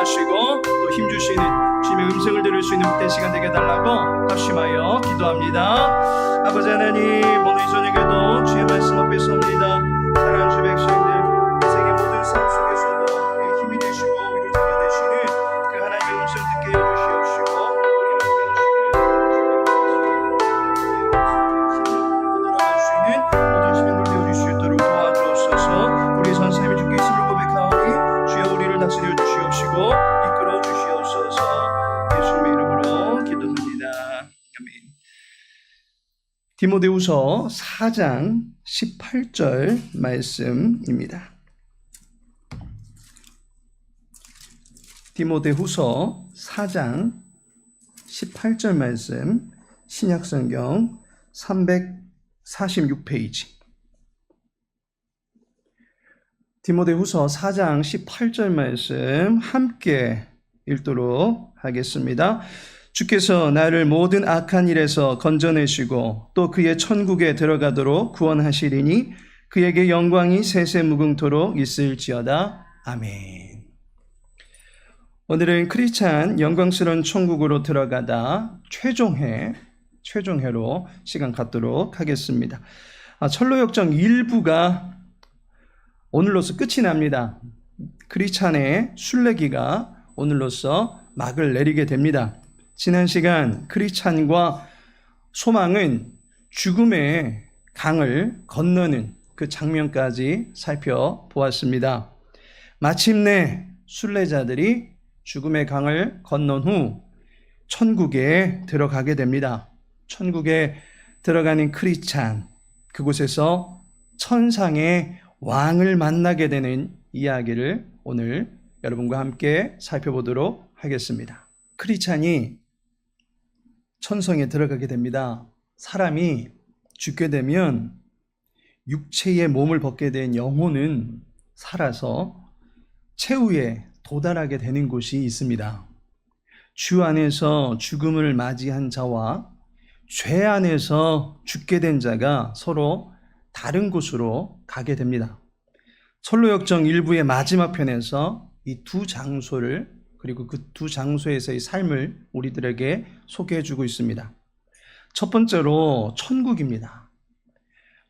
하시고 또 힘주시는 주님의 음성을 들을 수 있는 복된 시간 되게 해달라고 합심하여 기도합니다. 아버지 하나님, 오늘 이 저녁에도 주의 말씀 앞에 섭니다. 사랑하는 주 백성들, 세계 모든 삶 속에서도 힘이 되시고 위로자가 되시는 그 하나님의 음성 듣게 해주시옵시고 우리 함께 하시는 모든 시민들 되어줄 수 있도록 도와주옵소서. 우리 선생님이 주께 있음을 고백하오니 주여 우리를 다스려 주시옵시고 이끌어 주시옵소서. 예수님의 이름으로 기도합니다. 아멘. 디모데후서 4장 18절 말씀입니다. 디모데후서 4장 18절 말씀, 신약성경 346페이지. 디모데후서 4장 18절 말씀 함께 읽도록 하겠습니다. 주께서 나를 모든 악한 일에서 건져내시고 또 그의 천국에 들어가도록 구원하시리니 그에게 영광이 세세무궁토록 있을지어다. 아멘. 오늘은 크리스찬 영광스러운 천국으로 들어가다 최종회로 시간 갖도록 하겠습니다. 철로역정 1부가 오늘로서 끝이 납니다. 크리스찬의 순례기가 오늘로서 막을 내리게 됩니다. 지난 시간 크리스찬과 소망은 죽음의 강을 건너는 그 장면까지 살펴보았습니다. 마침내 순례자들이 죽음의 강을 건넌 후 천국에 들어가게 됩니다. 천국에 들어가는 크리스찬, 그곳에서 천상의 왕을 만나게 되는 이야기를 오늘 여러분과 함께 살펴보도록 하겠습니다. 크리스찬이 천성에 들어가게 됩니다. 사람이 죽게 되면 육체의 몸을 벗게 된 영혼은 살아서 최후에 도달하게 되는 곳이 있습니다. 주 안에서 죽음을 맞이한 자와 죄 안에서 죽게 된 자가 서로 다른 곳으로 가게 됩니다. 철로역정 1부의 마지막 편에서 이 두 장소를, 그리고 그 두 장소에서의 삶을 우리들에게 소개해주고 있습니다. 첫 번째로 천국입니다.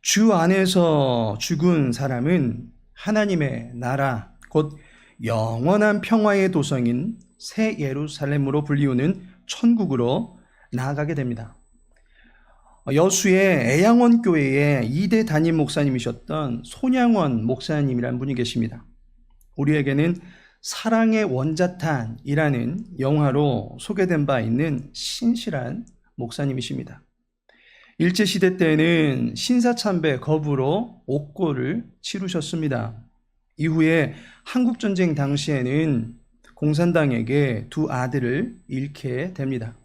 주 안에서 죽은 사람은 하나님의 나라, 곧 영원한 평화의 도성인 새 예루살렘으로 불리우는 천국으로 나아가게 됩니다. 여수의 애양원 교회의 2대 담임 목사님이셨던 손양원 목사님이라는 분이 계십니다. 우리에게는 사랑의 원자탄이라는 영화로 소개된 바 있는 신실한 목사님이십니다. 일제시대 때는 신사참배 거부로 옥고를 치르셨습니다. 이후에 한국전쟁 당시에는 공산당에게 두 아들을 잃게 됩니다.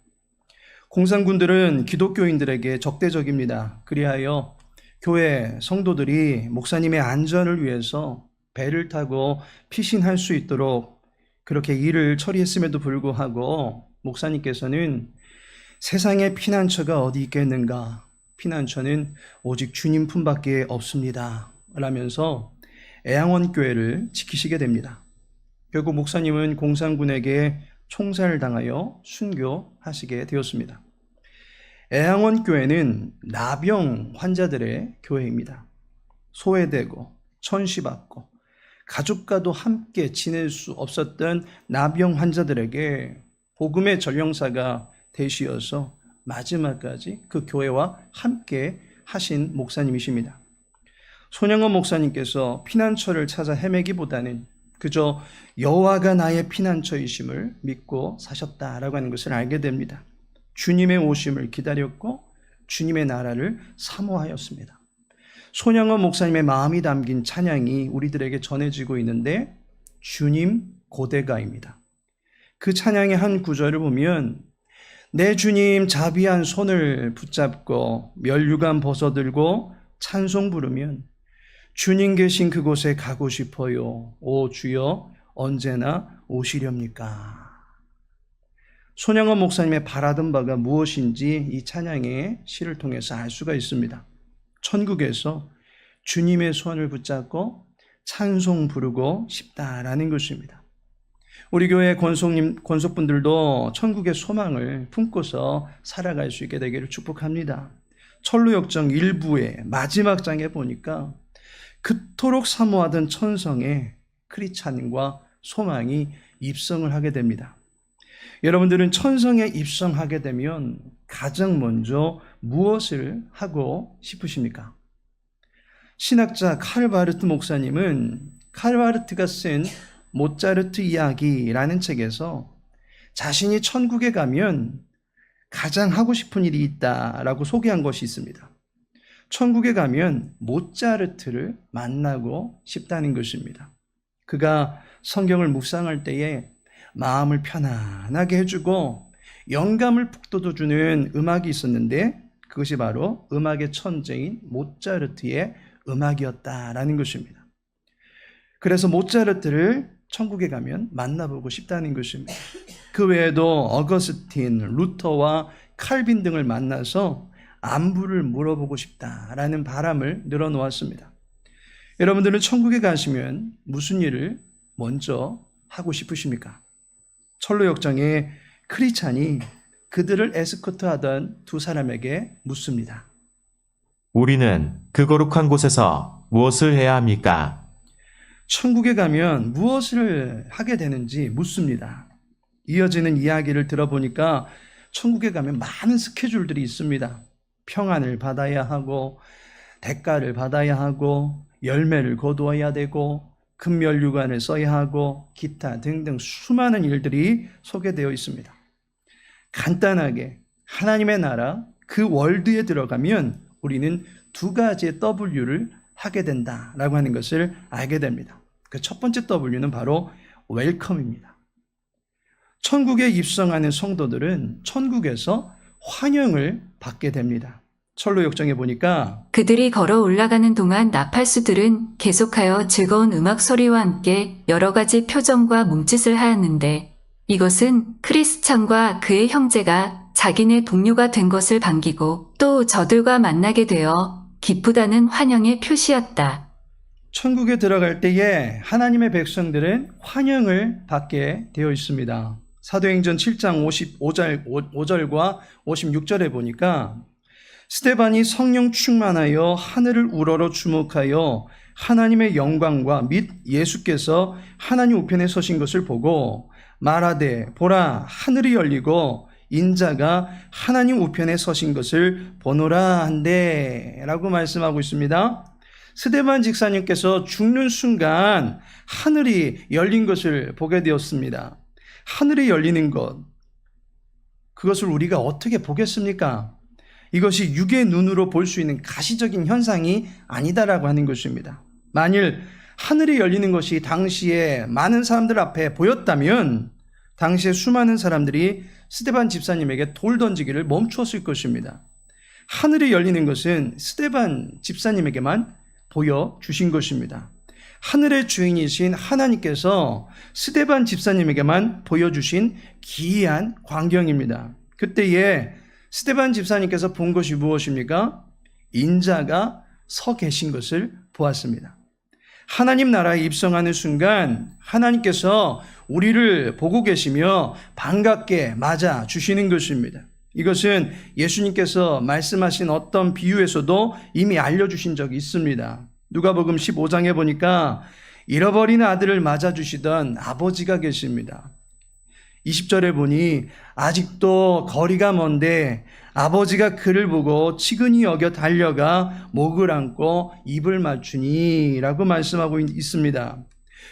공산군들은 기독교인들에게 적대적입니다. 그리하여 교회 성도들이 목사님의 안전을 위해서 배를 타고 피신할 수 있도록 그렇게 일을 처리했음에도 불구하고 목사님께서는 세상에 피난처가 어디 있겠는가? 피난처는 오직 주님 품밖에 없습니다. 라면서 애양원 교회를 지키시게 됩니다. 결국 목사님은 공산군에게 총살당하여 순교하시게 되었습니다. 애양원 교회는 나병 환자들의 교회입니다. 소외되고 천시받고 가족과도 함께 지낼 수 없었던 나병 환자들에게 복음의 전령사가 되시어서 마지막까지 그 교회와 함께 하신 목사님이십니다. 손양원 목사님께서 피난처를 찾아 헤매기보다는 그저 여호와가 나의 피난처이심을 믿고 사셨다라고 하는 것을 알게 됩니다. 주님의 오심을 기다렸고 주님의 나라를 사모하였습니다. 손양원 목사님의 마음이 담긴 찬양이 우리들에게 전해지고 있는데 주님 고대가입니다. 그 찬양의 한 구절을 보면 내 주님 자비한 손을 붙잡고 면류관 벗어들고 찬송 부르면 주님 계신 그곳에 가고 싶어요. 오 주여 언제나 오시렵니까? 손양원 목사님의 바라던 바가 무엇인지 이 찬양의 시를 통해서 알 수가 있습니다. 천국에서 주님의 손을 붙잡고 찬송 부르고 싶다라는 것입니다. 우리 교회 권속분들도 천국의 소망을 품고서 살아갈 수 있게 되기를 축복합니다. 철로역정 1부의 마지막 장에 보니까 그토록 사모하던 천성에 크리스찬과 소망이 입성을 하게 됩니다. 여러분들은 천성에 입성하게 되면 가장 먼저 무엇을 하고 싶으십니까? 신학자 칼바르트 목사님은 칼바르트가 쓴 모차르트 이야기라는 책에서 자신이 천국에 가면 가장 하고 싶은 일이 있다라고 소개한 것이 있습니다. 천국에 가면 모차르트를 만나고 싶다는 것입니다. 그가 성경을 묵상할 때에 마음을 편안하게 해주고 영감을 북돋워주는 음악이 있었는데 그것이 바로 음악의 천재인 모차르트의 음악이었다라는 것입니다. 그래서 모차르트를 천국에 가면 만나보고 싶다는 것입니다. 그 외에도 어거스틴, 루터와 칼빈 등을 만나서 안부를 물어보고 싶다라는 바람을 늘어놓았습니다. 여러분들은 천국에 가시면 무슨 일을 먼저 하고 싶으십니까? 철로역정의 크리스찬이 그들을 에스코트하던 두 사람에게 묻습니다. 우리는 그 거룩한 곳에서 무엇을 해야 합니까? 천국에 가면 무엇을 하게 되는지 묻습니다. 이어지는 이야기를 들어보니까 천국에 가면 많은 스케줄들이 있습니다. 평안을 받아야 하고 대가를 받아야 하고 열매를 거두어야 되고 금멸류관을 써야 하고 기타 등등 수많은 일들이 소개되어 있습니다. 간단하게 하나님의 나라 그 월드에 들어가면 우리는 두 가지의 W를 하게 된다라고 하는 것을 알게 됩니다. 그 첫 번째 W는 바로 웰컴입니다. 천국에 입성하는 성도들은 천국에서 환영을 받게 됩니다. 철로역정에 보니까 그들이 걸어 올라가는 동안 나팔수들은 계속하여 즐거운 음악 소리와 함께 여러 가지 표정과 몸짓을 하였는데 이것은 크리스찬과 그의 형제가 자기네 동료가 된 것을 반기고 또 저들과 만나게 되어 기쁘다는 환영의 표시였다. 천국에 들어갈 때에 하나님의 백성들은 환영을 받게 되어 있습니다. 사도행전 7장 55절과 56절에 보니까 스데반이 성령 충만하여 하늘을 우러러 주목하여 하나님의 영광과 및 예수께서 하나님 우편에 서신 것을 보고 말하되 보라 하늘이 열리고 인자가 하나님 우편에 서신 것을 보노라 한데 라고 말씀하고 있습니다. 스데반 집사님께서 죽는 순간 하늘이 열린 것을 보게 되었습니다. 하늘이 열리는 것, 그것을 우리가 어떻게 보겠습니까? 이것이 육의 눈으로 볼 수 있는 가시적인 현상이 아니다라고 하는 것입니다. 만일 하늘이 열리는 것이 당시에 많은 사람들 앞에 보였다면 당시에 수많은 사람들이 스데반 집사님에게 돌 던지기를 멈추었을 것입니다. 하늘이 열리는 것은 스데반 집사님에게만 보여주신 것입니다. 하늘의 주인이신 하나님께서 스데반 집사님에게만 보여주신 기이한 광경입니다. 그때에 스데반 집사님께서 본 것이 무엇입니까? 인자가 서 계신 것을 보았습니다. 하나님 나라에 입성하는 순간 하나님께서 우리를 보고 계시며 반갑게 맞아 주시는 것입니다. 이것은 예수님께서 말씀하신 어떤 비유에서도 이미 알려주신 적이 있습니다. 누가복음 15장에 보니까 잃어버린 아들을 맞아주시던 아버지가 계십니다. 20절에 보니 아직도 거리가 먼데 아버지가 그를 보고 치근히 여겨 달려가 목을 안고 입을 맞추니 라고 말씀하고 있습니다.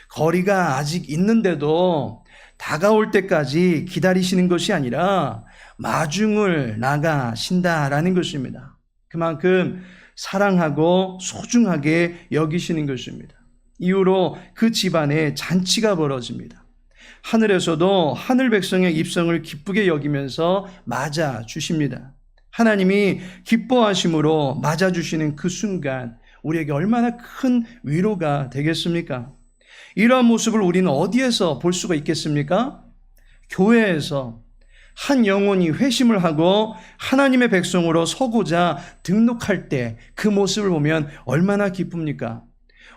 거리가 아직 있는데도 다가올 때까지 기다리시는 것이 아니라 마중을 나가신다라는 것입니다. 그만큼 사랑하고 소중하게 여기시는 것입니다. 이후로 그 집안에 잔치가 벌어집니다. 하늘에서도 하늘 백성의 입성을 기쁘게 여기면서 맞아 주십니다. 하나님이 기뻐하심으로 맞아 주시는 그 순간 우리에게 얼마나 큰 위로가 되겠습니까? 이러한 모습을 우리는 어디에서 볼 수가 있겠습니까? 교회에서 한 영혼이 회심을 하고 하나님의 백성으로 서고자 등록할 때 그 모습을 보면 얼마나 기쁩니까?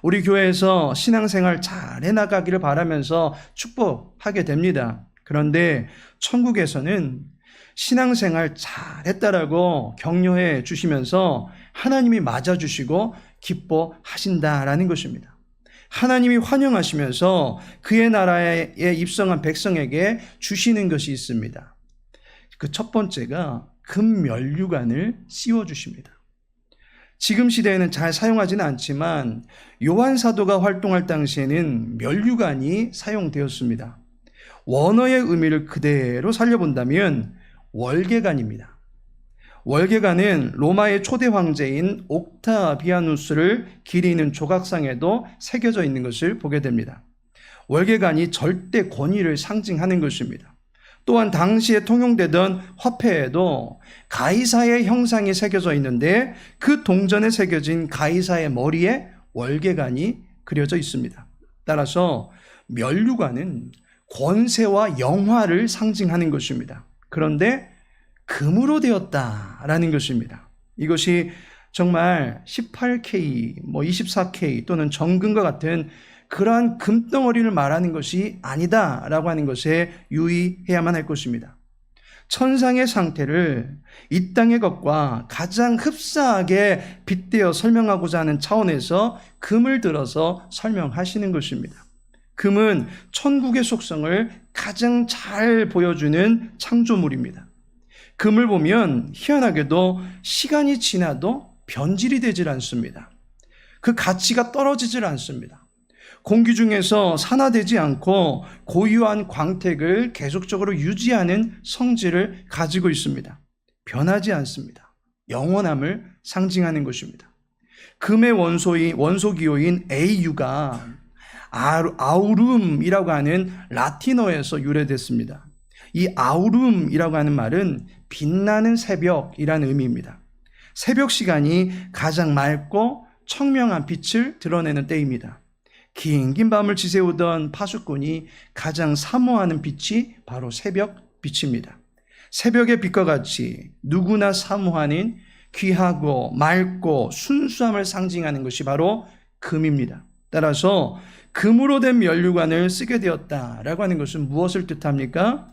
우리 교회에서 신앙생활 잘 해나가기를 바라면서 축복하게 됩니다. 그런데 천국에서는 신앙생활 잘했다라고 격려해 주시면서 하나님이 맞아주시고 기뻐하신다라는 것입니다. 하나님이 환영하시면서 그의 나라에 입성한 백성에게 주시는 것이 있습니다. 그 첫 번째가 금면류관을 씌워주십니다. 지금 시대에는 잘 사용하지는 않지만 요한 사도가 활동할 당시에는 면류관이 사용되었습니다. 원어의 의미를 그대로 살려본다면 월계관입니다. 월계관은 로마의 초대 황제인 옥타비아누스를 기리는 조각상에도 새겨져 있는 것을 보게 됩니다. 월계관이 절대 권위를 상징하는 것입니다. 또한 당시에 통용되던 화폐에도 가이사의 형상이 새겨져 있는데 그 동전에 새겨진 가이사의 머리에 월계관이 그려져 있습니다. 따라서 면류관은 권세와 영화를 상징하는 것입니다. 그런데 금으로 되었다라는 것입니다. 이것이 정말 18K, 24K 또는 정금과 같은 그러한 금덩어리를 말하는 것이 아니다라고 하는 것에 유의해야만 할 것입니다. 천상의 상태를 이 땅의 것과 가장 흡사하게 빗대어 설명하고자 하는 차원에서 금을 들어서 설명하시는 것입니다. 금은 천국의 속성을 가장 잘 보여주는 창조물입니다. 금을 보면 희한하게도 시간이 지나도 변질이 되질 않습니다. 그 가치가 떨어지질 않습니다. 공기 중에서 산화되지 않고 고유한 광택을 계속적으로 유지하는 성질을 가지고 있습니다. 변하지 않습니다. 영원함을 상징하는 것입니다. 금의 원소기호인 AU가 아우룸이라고 하는 라틴어에서 유래됐습니다. 이 아우룸이라고 하는 말은 빛나는 새벽이라는 의미입니다. 새벽 시간이 가장 맑고 청명한 빛을 드러내는 때입니다. 긴 밤을 지새우던 파수꾼이 가장 사모하는 빛이 바로 새벽 빛입니다. 새벽의 빛과 같이 누구나 사모하는 귀하고 맑고 순수함을 상징하는 것이 바로 금입니다. 따라서 금으로 된 면류관을 쓰게 되었다라고 하는 것은 무엇을 뜻합니까?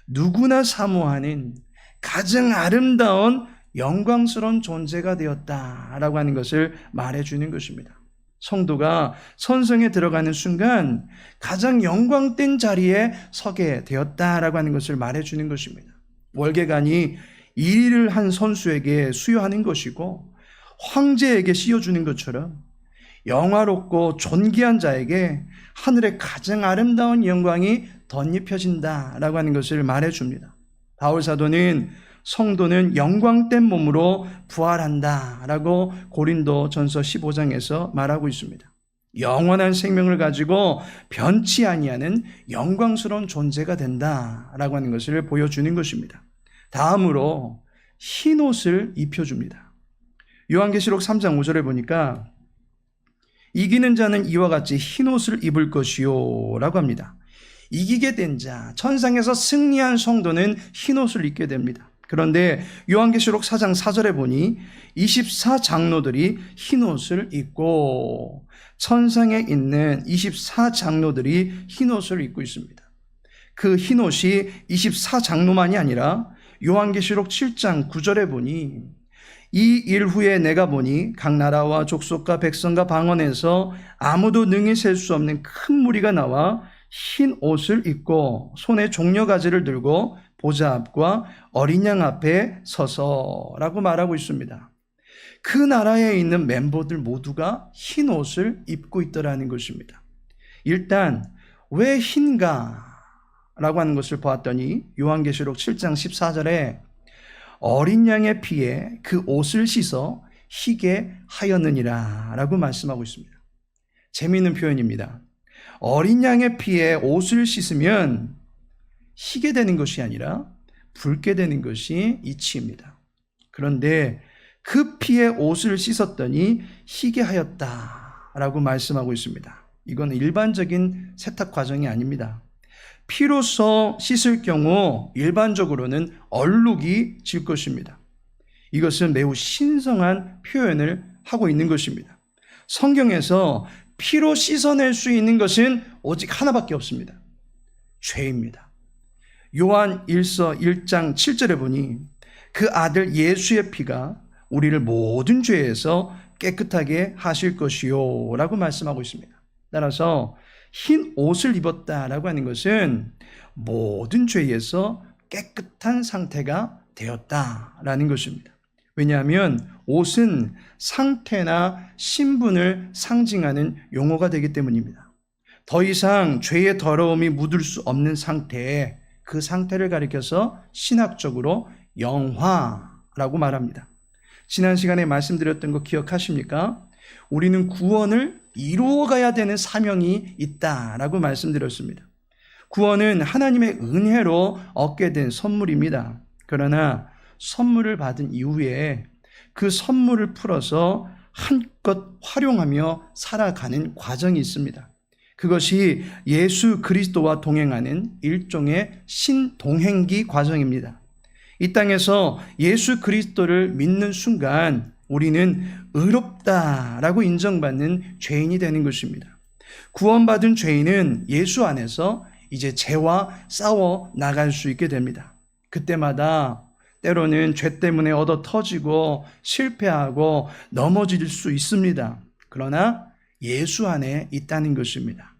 누구나 사모하는 가장 아름다운 영광스러운 존재가 되었다라고 하는 것을 말해주는 것입니다. 성도가 선성에 들어가는 순간 가장 영광된 자리에 서게 되었다라고 하는 것을 말해주는 것입니다. 월계관이 일을 한 선수에게 수여하는 것이고 황제에게 씌워주는 것처럼 영화롭고 존귀한 자에게 하늘의 가장 아름다운 영광이 덧입혀진다라고 하는 것을 말해줍니다. 바울 사도는 성도는 영광된 몸으로 부활한다라고 고린도전서 15장에서 말하고 있습니다. 영원한 생명을 가지고 변치 아니하는 영광스러운 존재가 된다라고 하는 것을 보여주는 것입니다. 다음으로 흰 옷을 입혀줍니다. 요한계시록 3장 5절에 보니까 이기는 자는 이와 같이 흰 옷을 입을 것이요 라고 합니다. 이기게 된 자, 천상에서 승리한 성도는 흰 옷을 입게 됩니다. 그런데 요한계시록 4장 4절에 보니 24장로들이 흰 옷을 입고 천상에 있는 24장로들이 흰 옷을 입고 있습니다. 그 흰 옷이 24장로만이 아니라 요한계시록 7장 9절에 보니 이 일 후에 내가 보니 각 나라와 족속과 백성과 방언에서 아무도 능히 셀 수 없는 큰 무리가 나와 흰 옷을 입고 손에 종려가지를 들고 보좌 앞과 어린 양 앞에 서서라고 말하고 있습니다. 그 나라에 있는 멤버들 모두가 흰 옷을 입고 있더라는 것입니다. 일단 왜 흰가? 라고 하는 것을 보았더니 요한계시록 7장 14절에 어린 양의 피에 그 옷을 씻어 희게 하였느니라 라고 말씀하고 있습니다. 재미있는 표현입니다. 어린 양의 피에 옷을 씻으면 희게 되는 것이 아니라 붉게 되는 것이 이치입니다. 그런데 그 피에 옷을 씻었더니 희게 하였다라고 말씀하고 있습니다. 이건 일반적인 세탁 과정이 아닙니다. 피로써 씻을 경우 일반적으로는 얼룩이 질 것입니다. 이것은 매우 신성한 표현을 하고 있는 것입니다. 성경에서 피로 씻어낼 수 있는 것은 오직 하나밖에 없습니다. 죄입니다. 요한 1서 1장 7절에 보니 그 아들 예수의 피가 우리를 모든 죄에서 깨끗하게 하실 것이요 라고 말씀하고 있습니다. 따라서 흰 옷을 입었다라고 하는 것은 모든 죄에서 깨끗한 상태가 되었다라는 것입니다. 왜냐하면 옷은 상태나 신분을 상징하는 용어가 되기 때문입니다. 더 이상 죄의 더러움이 묻을 수 없는 상태에 그 상태를 가리켜서 신학적으로 영화라고 말합니다. 지난 시간에 말씀드렸던 거 기억하십니까? 우리는 구원을 이루어가야 되는 사명이 있다라고 말씀드렸습니다. 구원은 하나님의 은혜로 얻게 된 선물입니다. 그러나 선물을 받은 이후에 그 선물을 풀어서 한껏 활용하며 살아가는 과정이 있습니다. 그것이 예수 그리스도와 동행하는 일종의 신동행기 과정입니다. 이 땅에서 예수 그리스도를 믿는 순간 우리는 의롭다라고 인정받는 죄인이 되는 것입니다. 구원받은 죄인은 예수 안에서 이제 죄와 싸워 나갈 수 있게 됩니다. 그때마다 때로는 죄 때문에 얻어 터지고 실패하고 넘어질 수 있습니다. 그러나 예수 안에 있다는 것입니다.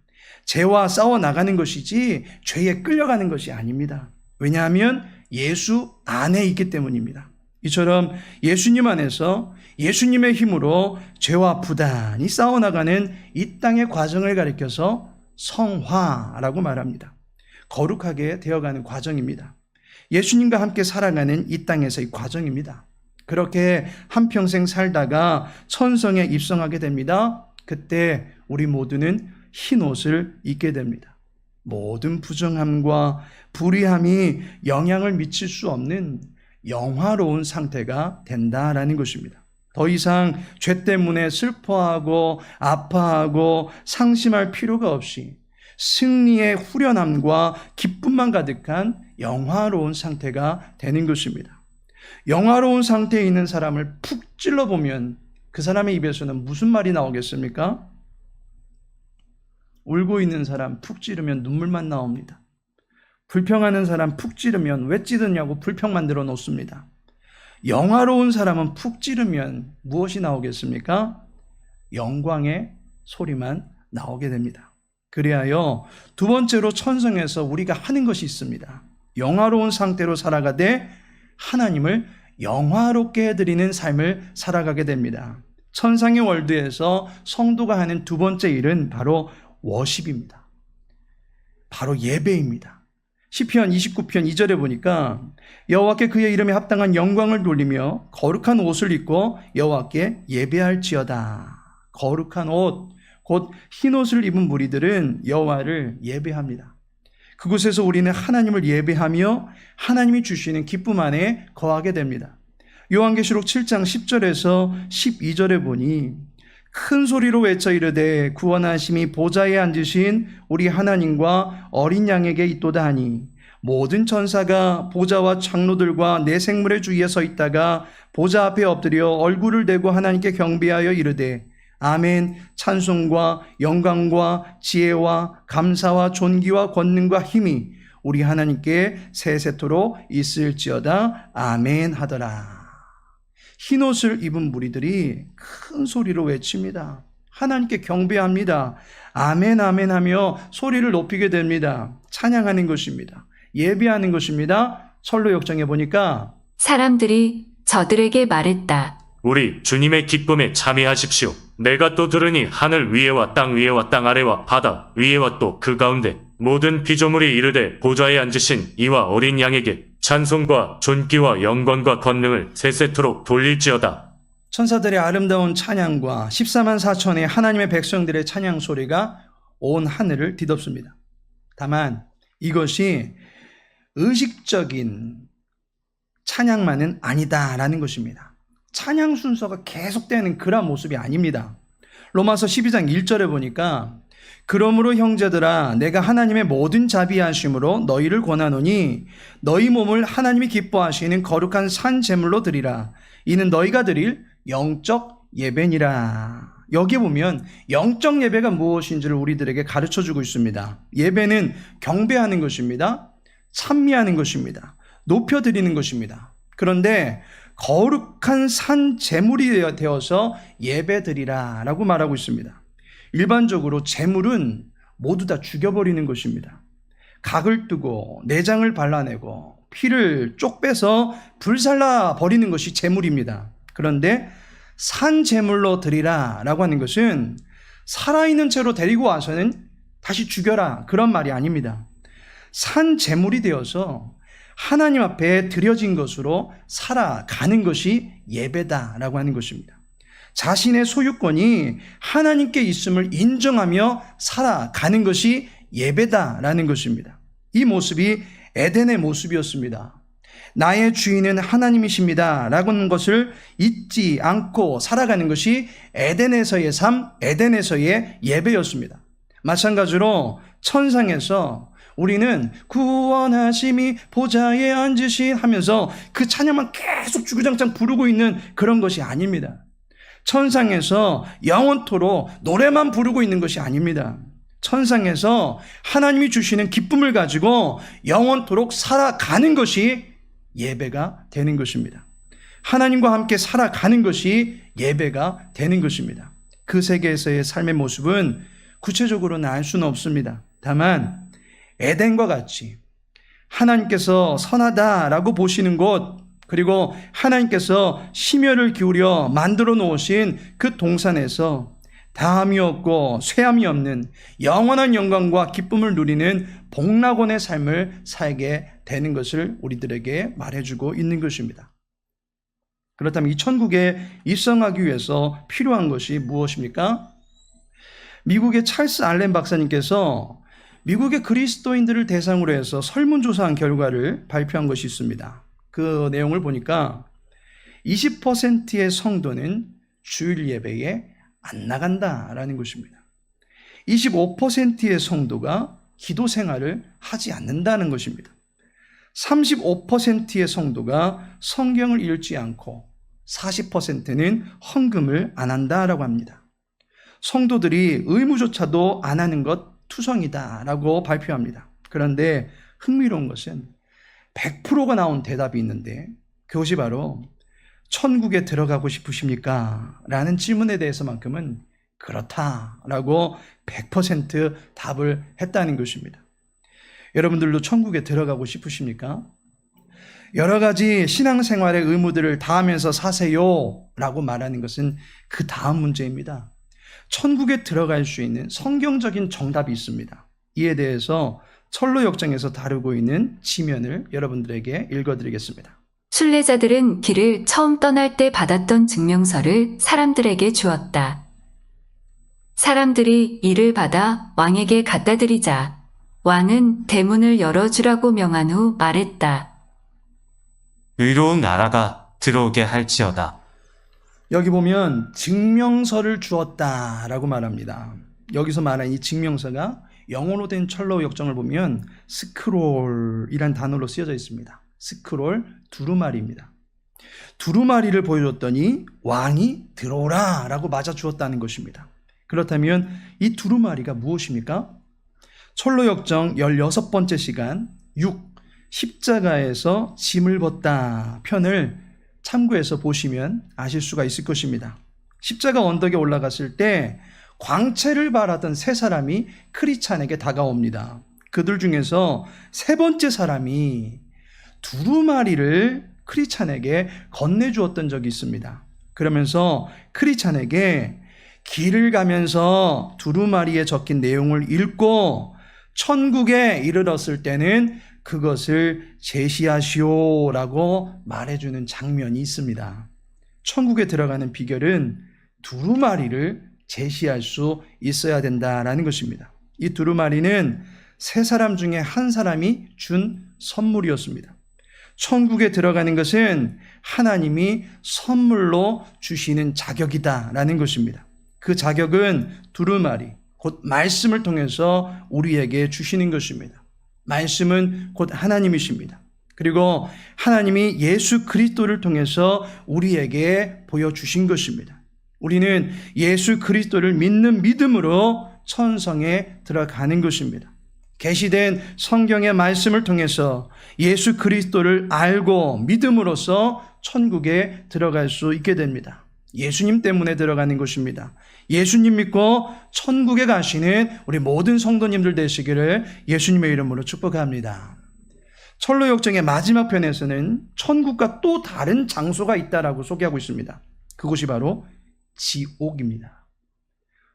죄와 싸워 나가는 것이지 죄에 끌려가는 것이 아닙니다. 왜냐하면 예수 안에 있기 때문입니다. 이처럼 예수님 안에서 예수님의 힘으로 죄와 부단히 싸워나가는 이 땅의 과정을 가리켜서 성화라고 말합니다. 거룩하게 되어가는 과정입니다. 예수님과 함께 살아가는 이 땅에서의 과정입니다. 그렇게 한평생 살다가 천성에 입성하게 됩니다. 그때 우리 모두는 흰 옷을 입게 됩니다. 모든 부정함과 불의함이 영향을 미칠 수 없는 영화로운 상태가 된다라는 것입니다. 더 이상 죄 때문에 슬퍼하고 아파하고 상심할 필요가 없이 승리의 후련함과 기쁨만 가득한 영화로운 상태가 되는 것입니다. 영화로운 상태에 있는 사람을 푹 찔러보면 그 사람의 입에서는 무슨 말이 나오겠습니까? 울고 있는 사람 푹 찌르면 눈물만 나옵니다. 불평하는 사람 푹 찌르면 왜 찌르냐고 불평 만들어 놓습니다. 영화로운 사람은 푹 찌르면 무엇이 나오겠습니까? 영광의 소리만 나오게 됩니다. 그리하여 두 번째로 천성에서 우리가 하는 것이 있습니다. 영화로운 상태로 살아가되 하나님을 영화롭게 해드리는 삶을 살아가게 됩니다. 천상의 월드에서 성도가 하는 두 번째 일은 바로 워십입니다. 바로 예배입니다. 시편 29편 2절에 보니까 여호와께 그의 이름에 합당한 영광을 돌리며 거룩한 옷을 입고 여호와께 예배할지어다. 거룩한 옷, 곧 흰옷을 입은 무리들은 여호와를 예배합니다. 그곳에서 우리는 하나님을 예배하며 하나님이 주시는 기쁨 안에 거하게 됩니다. 요한계시록 7장 10절에서 12절에 보니 큰 소리로 외쳐 이르되 구원하심이 보좌에 앉으신 우리 하나님과 어린 양에게 있도다 하니 모든 천사가 보좌와 장로들과 내 생물의 주위에 서 있다가 보좌 앞에 엎드려 얼굴을 대고 하나님께 경배하여 이르되 아멘. 찬송과 영광과 지혜와 감사와 존귀와 권능과 힘이 우리 하나님께 세세토록 있을지어다. 아멘 하더라. 흰옷을 입은 무리들이 큰 소리로 외칩니다. 하나님께 경배합니다. 아멘 아멘 하며 소리를 높이게 됩니다. 찬양하는 것입니다. 예배하는 것입니다. 설로 역정에 보니까 사람들이 저들에게 말했다. 우리 주님의 기쁨에 참여하십시오. 내가 또 들으니 하늘 위에와 땅 위에와 땅 아래와 바다 위에와 또 그 가운데 모든 피조물이 이르되 보좌에 앉으신 이와 어린 양에게 찬송과 존귀와 영광과 권능을 세세토록 돌릴지어다. 천사들의 아름다운 찬양과 14만 4천의 하나님의 백성들의 찬양 소리가 온 하늘을 뒤덮습니다. 다만 이것이 의식적인 찬양만은 아니다라는 것입니다. 찬양 순서가 계속되는 그런 모습이 아닙니다. 로마서 12장 1절에 보니까 그러므로 형제들아 내가 하나님의 모든 자비하심으로 너희를 권하노니 너희 몸을 하나님이 기뻐하시는 거룩한 산 제물로 드리라. 이는 너희가 드릴 영적 예배니라. 여기에 보면 영적 예배가 무엇인지를 우리들에게 가르쳐주고 있습니다. 예배는 경배하는 것입니다. 찬미하는 것입니다. 높여드리는 것입니다. 그런데 거룩한 산 제물이 되어서 예배드리라 라고 말하고 있습니다. 일반적으로 제물은 모두 다 죽여버리는 것입니다. 각을 뜨고 내장을 발라내고 피를 쪽 빼서 불살라 버리는 것이 제물입니다. 그런데 산 제물로 드리라 라고 하는 것은 살아있는 채로 데리고 와서는 다시 죽여라 그런 말이 아닙니다. 산 제물이 되어서 하나님 앞에 드려진 것으로 살아가는 것이 예배다라고 하는 것입니다. 자신의 소유권이 하나님께 있음을 인정하며 살아가는 것이 예배다라는 것입니다. 이 모습이 에덴의 모습이었습니다. 나의 주인은 하나님이십니다 라고 하는 것을 잊지 않고 살아가는 것이 에덴에서의 삶, 에덴에서의 예배였습니다. 마찬가지로 천상에서 우리는 구원하심이 보좌에 앉으신 하면서 그 찬양만 계속 주구장창 부르고 있는 그런 것이 아닙니다. 천상에서 영원토록 노래만 부르고 있는 것이 아닙니다. 천상에서 하나님이 주시는 기쁨을 가지고 영원토록 살아가는 것이 예배가 되는 것입니다. 하나님과 함께 살아가는 것이 예배가 되는 것입니다. 그 세계에서의 삶의 모습은 구체적으로는 알 수는 없습니다. 다만 에덴과 같이 하나님께서 선하다라고 보시는 곳, 그리고 하나님께서 심혈을 기울여 만들어 놓으신 그 동산에서 다함이 없고 쇠함이 없는 영원한 영광과 기쁨을 누리는 복락원의 삶을 살게 되는 것을 우리들에게 말해주고 있는 것입니다. 그렇다면 이 천국에 입성하기 위해서 필요한 것이 무엇입니까? 미국의 찰스 알렌 박사님께서 미국의 그리스도인들을 대상으로 해서 설문조사한 결과를 발표한 것이 있습니다. 그 내용을 보니까 20%의 성도는 주일 예배에 안 나간다라는 것입니다. 25%의 성도가 기도 생활을 하지 않는다는 것입니다. 35%의 성도가 성경을 읽지 않고 40%는 헌금을 안 한다라고 합니다. 성도들이 의무조차도 안 하는 것 투성이다라고 발표합니다. 그런데 흥미로운 것은 100%가 나온 대답이 있는데 그것이 바로 천국에 들어가고 싶으십니까? 라는 질문에 대해서만큼은 그렇다라고 100% 답을 했다는 것입니다. 여러분들도 천국에 들어가고 싶으십니까? 여러 가지 신앙생활의 의무들을 다하면서 사세요 라고 말하는 것은 그 다음 문제입니다. 천국에 들어갈 수 있는 성경적인 정답이 있습니다. 이에 대해서 철로 역정에서 다루고 있는 지면을 여러분들에게 읽어드리겠습니다. 순례자들은 길을 처음 떠날 때 받았던 증명서를 사람들에게 주었다. 사람들이 이를 받아 왕에게 갖다 드리자 왕은 대문을 열어주라고 명한 후 말했다. 의로운 나라가 들어오게 할지어다. 여기 보면 증명서를 주었다라고 말합니다. 여기서 말한 이 증명서가 영어로 된 철로 역정을 보면 스크롤이란 단어로 쓰여져 있습니다. 스크롤, 두루마리입니다. 두루마리를 보여줬더니 왕이 들어오라 라고 맞아 주었다는 것입니다. 그렇다면 이 두루마리가 무엇입니까? 철로 역정 16번째 시간 6. 십자가에서 짐을 벗다 편을 참고해서 보시면 아실 수가 있을 것입니다. 십자가 언덕에 올라갔을 때 광채를 발하던 세 사람이 크리스찬에게 다가옵니다. 그들 중에서 세 번째 사람이 두루마리를 크리스찬에게 건네주었던 적이 있습니다. 그러면서 크리스찬에게 길을 가면서 두루마리에 적힌 내용을 읽고 천국에 이르렀을 때는 그것을 제시하시오라고 말해주는 장면이 있습니다. 천국에 들어가는 비결은 두루마리를 제시할 수 있어야 된다라는 것입니다. 이 두루마리는 세 사람 중에 한 사람이 준 선물이었습니다. 천국에 들어가는 것은 하나님이 선물로 주시는 자격이다라는 것입니다. 그 자격은 두루마리, 곧 말씀을 통해서 우리에게 주시는 것입니다. 말씀은 곧 하나님이십니다. 그리고 하나님이 예수 그리스도를 통해서 우리에게 보여주신 것입니다. 우리는 예수 그리스도를 믿는 믿음으로 천성에 들어가는 것입니다. 계시된 성경의 말씀을 통해서 예수 그리스도를 알고 믿음으로써 천국에 들어갈 수 있게 됩니다. 예수님 때문에 들어가는 것입니다. 예수님 믿고 천국에 가시는 우리 모든 성도님들 되시기를 예수님의 이름으로 축복합니다. 철로 역정의 마지막 편에서는 천국과 또 다른 장소가 있다라고 소개하고 있습니다. 그곳이 바로 지옥입니다.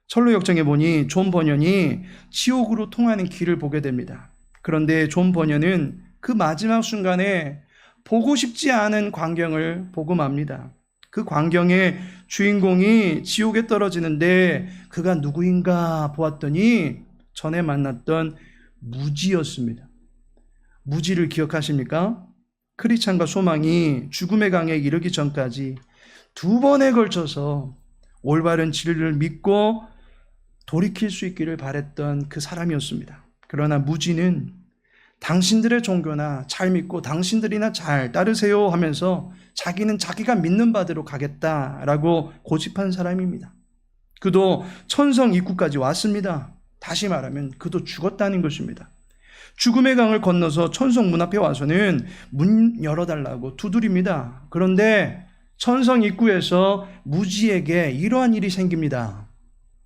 철로 역정에 보니 존 버년이 지옥으로 통하는 길을 보게 됩니다. 그런데 존 버년은 그 마지막 순간에 보고 싶지 않은 광경을 보고 맙니다. 그 광경의 주인공이 지옥에 떨어지는데 그가 누구인가 보았더니 전에 만났던 무지였습니다. 무지를 기억하십니까? 크리스찬과 소망이 죽음의 강에 이르기 전까지 2번에 걸쳐서 올바른 진리를 믿고 돌이킬 수 있기를 바랬던 그 사람이었습니다. 그러나 무지는 당신들의 종교나 잘 믿고 당신들이나 잘 따르세요 하면서 자기는 자기가 믿는 바대로 가겠다라고 고집한 사람입니다. 그도 천성 입구까지 왔습니다. 다시 말하면 그도 죽었다는 것입니다. 죽음의 강을 건너서 천성 문 앞에 와서는 문 열어달라고 두드립니다. 그런데 천성 입구에서 무지에게 이러한 일이 생깁니다.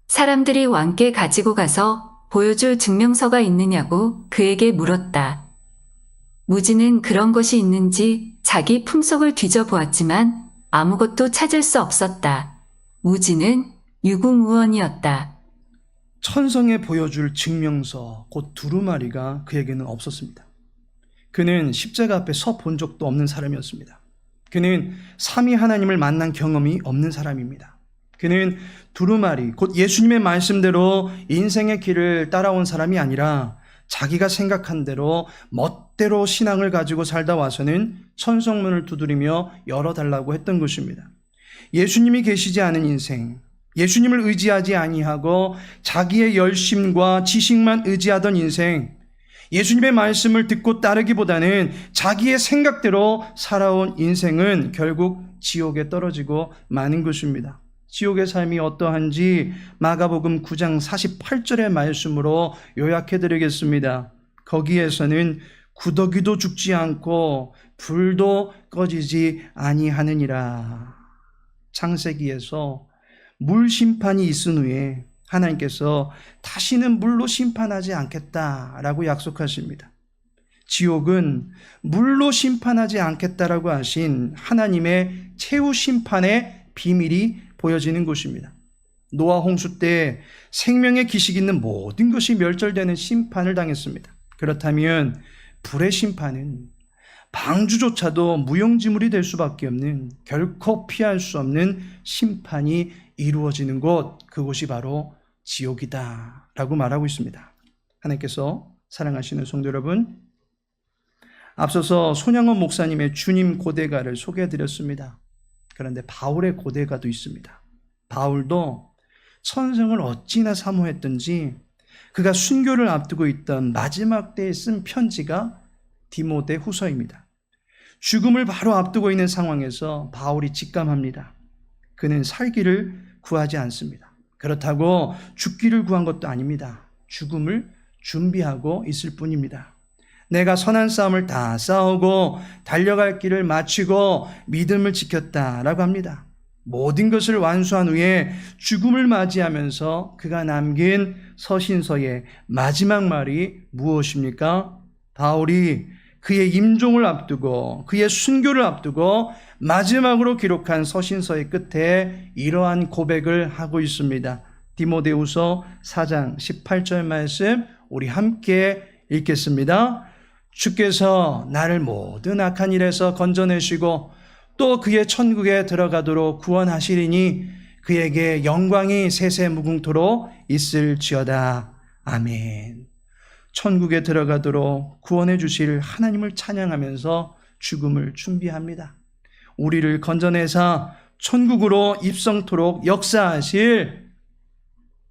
사람들이 왕께 가지고 가서 보여줄 증명서가 있느냐고 그에게 물었다. 무지는 그런 것이 있는지 자기 품속을 뒤져보았지만 아무것도 찾을 수 없었다. 무지는 유구무원이었다. 천성에 보여줄 증명서, 곧 두루마리가 그에게는 없었습니다. 그는 십자가 앞에 서 본 적도 없는 사람이었습니다. 그는 삼위 하나님을 만난 경험이 없는 사람입니다. 그는 두루마리, 곧 예수님의 말씀대로 인생의 길을 따라온 사람이 아니라 자기가 생각한 대로 멋대로 신앙을 가지고 살다 와서는 천성문을 두드리며 열어달라고 했던 것입니다. 예수님이 계시지 않은 인생, 예수님을 의지하지 아니하고 자기의 열심과 지식만 의지하던 인생, 예수님의 말씀을 듣고 따르기보다는 자기의 생각대로 살아온 인생은 결국 지옥에 떨어지고 마는 것입니다. 지옥의 삶이 어떠한지 마가복음 9장 48절의 말씀으로 요약해 드리겠습니다. 거기에서는 구더기도 죽지 않고 불도 꺼지지 아니하느니라. 창세기에서 물 심판이 있은 후에 하나님께서 다시는 물로 심판하지 않겠다라고 약속하십니다. 지옥은 물로 심판하지 않겠다라고 하신 하나님의 최후 심판의 비밀이 보여지는 곳입니다. 노아 홍수 때 생명의 기식이 있는 모든 것이 멸절되는 심판을 당했습니다. 그렇다면 불의 심판은 방주조차도 무용지물이 될 수밖에 없는, 결코 피할 수 없는 심판이 이루어지는 곳, 그곳이 바로 지옥이다 라고 말하고 있습니다. 하나님께서 사랑하시는 성도 여러분, 앞서서 손양원 목사님의 주님 고대가를 소개해드렸습니다. 그런데 바울의 고대가도 있습니다. 바울도 천성을 어찌나 사모했던지 그가 순교를 앞두고 있던 마지막 때에 쓴 편지가 디모데 후서입니다. 죽음을 바로 앞두고 있는 상황에서 바울이 직감합니다. 그는 살기를 구하지 않습니다. 그렇다고 죽기를 구한 것도 아닙니다. 죽음을 준비하고 있을 뿐입니다. 내가 선한 싸움을 다 싸우고 달려갈 길을 마치고 믿음을 지켰다라고 합니다. 모든 것을 완수한 후에 죽음을 맞이하면서 그가 남긴 서신서의 마지막 말이 무엇입니까? 바울이 그의 임종을 앞두고 그의 순교를 앞두고 마지막으로 기록한 서신서의 끝에 이러한 고백을 하고 있습니다. 디모데후서 4장 18절 말씀 우리 함께 읽겠습니다. 주께서 나를 모든 악한 일에서 건져내시고 또 그의 천국에 들어가도록 구원하시리니 그에게 영광이 세세무궁토록 있을지어다. 아멘. 천국에 들어가도록 구원해 주실 하나님을 찬양하면서 죽음을 준비합니다. 우리를 건져내사 천국으로 입성토록 역사하실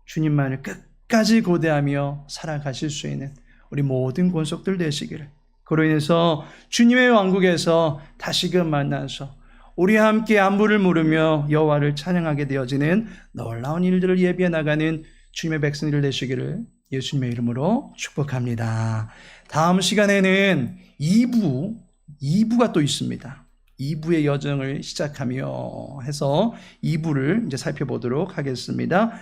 주님만을 끝까지 고대하며 살아가실 수 있는 우리 모든 권속들 되시기를, 그로 인해서 주님의 왕국에서 다시금 만나서 우리와 함께 안부를 물으며 여호와를 찬양하게 되어지는 놀라운 일들을 예비해 나가는 주님의 백성들 되시기를 예수님의 이름으로 축복합니다. 다음 시간에는 2부가 또 있습니다. 2부의 여정을 시작하며 해서 2부를 이제 살펴보도록 하겠습니다.